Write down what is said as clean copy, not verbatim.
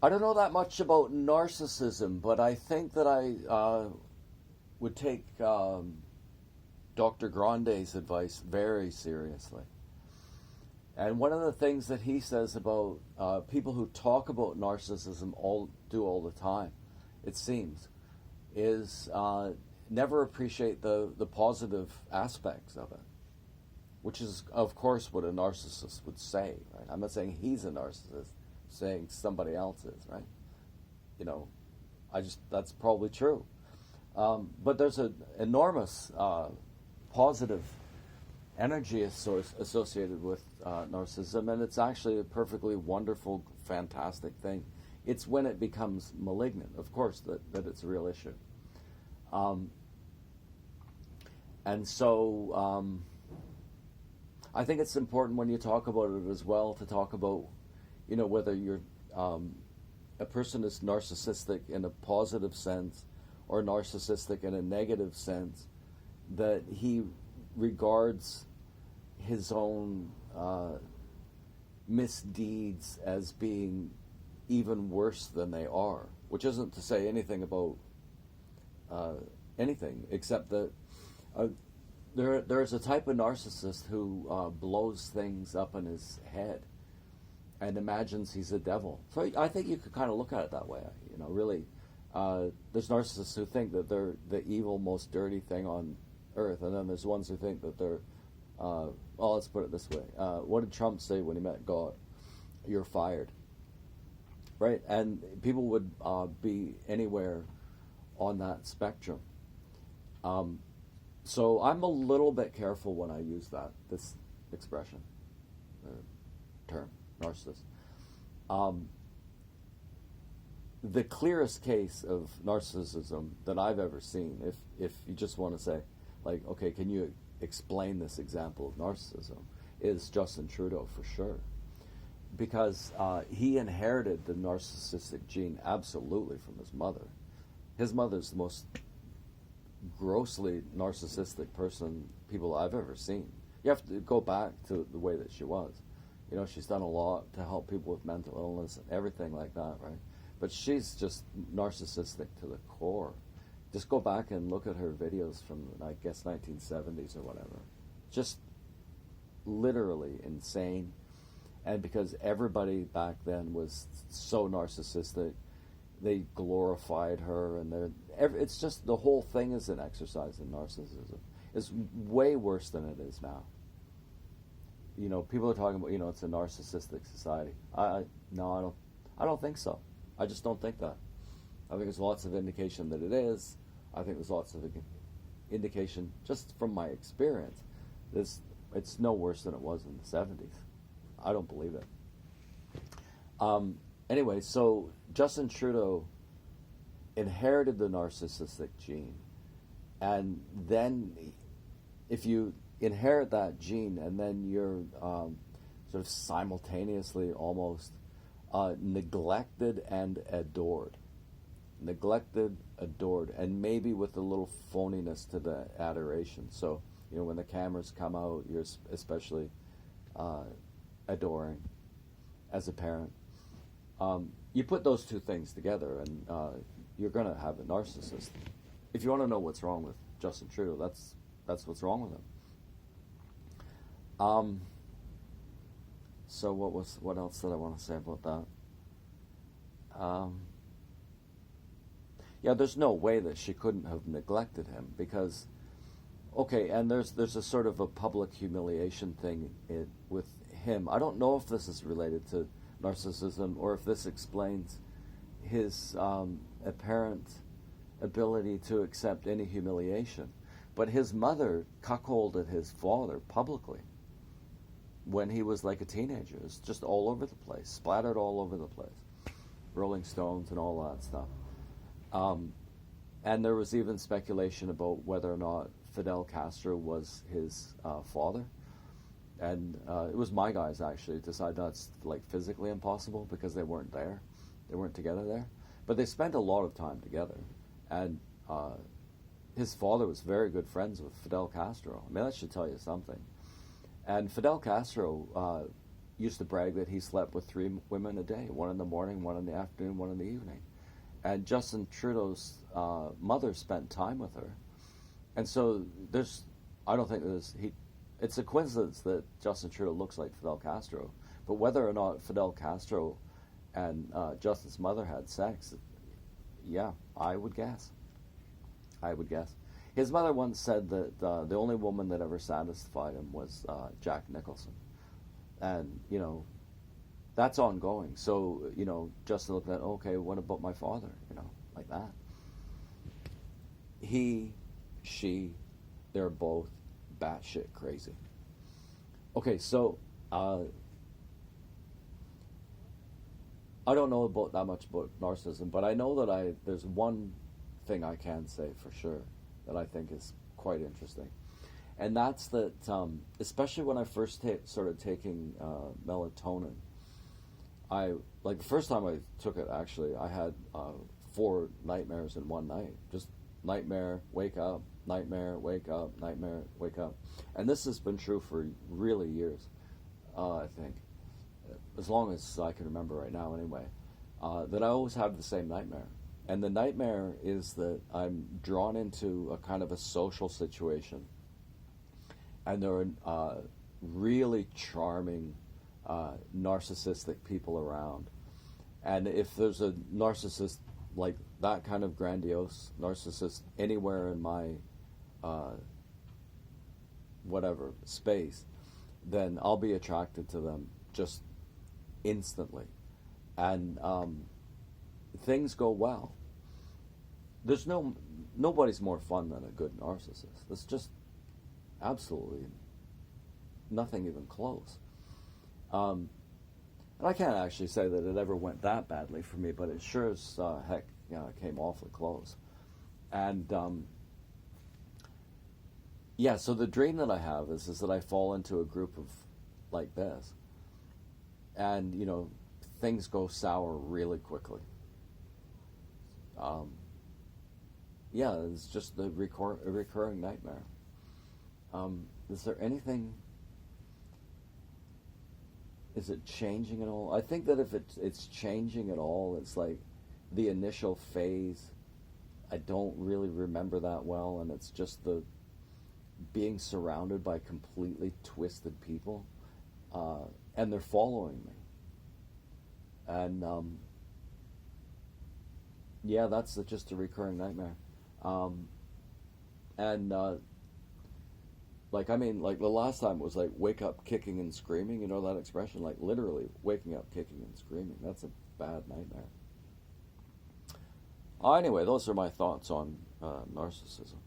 I don't know that much about narcissism, but I think that I would take Dr. Grande's advice very seriously. And one of the things that he says about people who talk about narcissism all the time, it seems, is never appreciate the positive aspects of it, which is, of course, what a narcissist would say. Right? I'm not saying he's a narcissist, I'm saying somebody else is. Right? You know, that's probably true. But there's an enormous positive energy associated with narcissism, and it's actually a perfectly wonderful, fantastic thing. It's when it becomes malignant, of course, that it's a real issue. And so I think it's important when you talk about it as well to talk about, whether you're a person is narcissistic in a positive sense or narcissistic in a negative sense, that he regards his own misdeeds as being even worse than they are, which isn't to say anything about anything, except that there's a type of narcissist who blows things up in his head and imagines he's a devil. So I think you could kind of look at it that way. Really, there's narcissists who think that they're the evil, most dirty thing on earth, and then there's ones who think that they're well, let's put it this way. What did Trump say when he met God? You're fired. Right? And people would be anywhere on that spectrum. So I'm a little bit careful when I use this expression, term, narcissist. The clearest case of narcissism that I've ever seen, if you just want to say, like, okay, can you explain this example of narcissism, is Justin Trudeau for sure. Because he inherited the narcissistic gene absolutely from his mother. His mother's the most grossly narcissistic people I've ever seen. You have to go back to the way that she was. She's done a lot to help people with mental illness and everything like that, right? But she's just narcissistic to the core. Just go back and look at her videos from, I guess, 1970s or whatever. Just literally insane. And because everybody back then was so narcissistic, they glorified her, and it's just, the whole thing is an exercise in narcissism. It's way worse than it is now. People are talking about, it's a narcissistic society. No, I don't think so. I just don't think that. I think there's lots of indication that it is. I think there's lots of indication, just from my experience, it's no worse than it was in the 70s. I don't believe it. Anyway, so Justin Trudeau inherited the narcissistic gene, and then if you inherit that gene and then you're sort of simultaneously almost neglected and adored. Neglected, adored, and maybe with a little phoniness to the adoration. So, when the cameras come out, you're especially adoring as a parent. You put those two things together, and you're going to have a narcissist. If you want to know what's wrong with Justin Trudeau, that's what's wrong with him. So what else did I want to say about that? Yeah, there's no way that she couldn't have neglected him, because, okay, and there's a sort of a public humiliation thing with him. I don't know if this is related to narcissism or if this explains his apparent ability to accept any humiliation. But his mother cuckolded his father publicly when he was like a teenager. It was just all over the place, splattered all over the place. Rolling Stones and all that stuff. And there was even speculation about whether or not Fidel Castro was his father. And it was my guys, actually, decided that's like physically impossible because they weren't there. They weren't together there. But they spent a lot of time together. And his father was very good friends with Fidel Castro. I mean, that should tell you something. And Fidel Castro, used to brag that he slept with 3 women a day, one in the morning, one in the afternoon, one in the evening. And Justin Trudeau's mother spent time with her. And so I don't think it's a coincidence that Justin Trudeau looks like Fidel Castro. But whether or not Fidel Castro and Justin's mother had sex, yeah, I would guess. His mother once said that the only woman that ever satisfied him was Jack Nicholson. And, that's ongoing. So, Justin looked at, okay, what about my father? Like that. They're both batshit crazy. Okay, so I don't know that much about narcissism, but I know that there's one thing I can say for sure that I think is quite interesting. And that's that, especially when I first started taking melatonin, the first time I took it, actually, I had 4 nightmares in one night. Just nightmare, wake up, nightmare, wake up, nightmare, wake up. And this has been true for really years, I think. As long as I can remember right now, anyway. That I always have the same nightmare. And the nightmare is that I'm drawn into a kind of a social situation. And there are really charming, narcissistic people around. And if there's a narcissist, like that kind of grandiose narcissist, anywhere in my whatever space, then I'll be attracted to them just instantly. And things go well. There's nobody's more fun than a good narcissist. It's just absolutely nothing even close. And I can't actually say that it ever went that badly for me, but it sure as heck came awfully close. And so the dream that I have is that I fall into a group of like this, and things go sour really quickly. It's just a recurring nightmare. Is there anything? Is it changing at all? I think that if it's changing at all, it's like the initial phase. I don't really remember that well, and it's just the being surrounded by completely twisted people, and they're following me. And that's just a recurring nightmare. The last time it was like wake up kicking and screaming, that expression, like literally waking up kicking and screaming. That's a bad nightmare. Anyway, those are my thoughts on narcissism.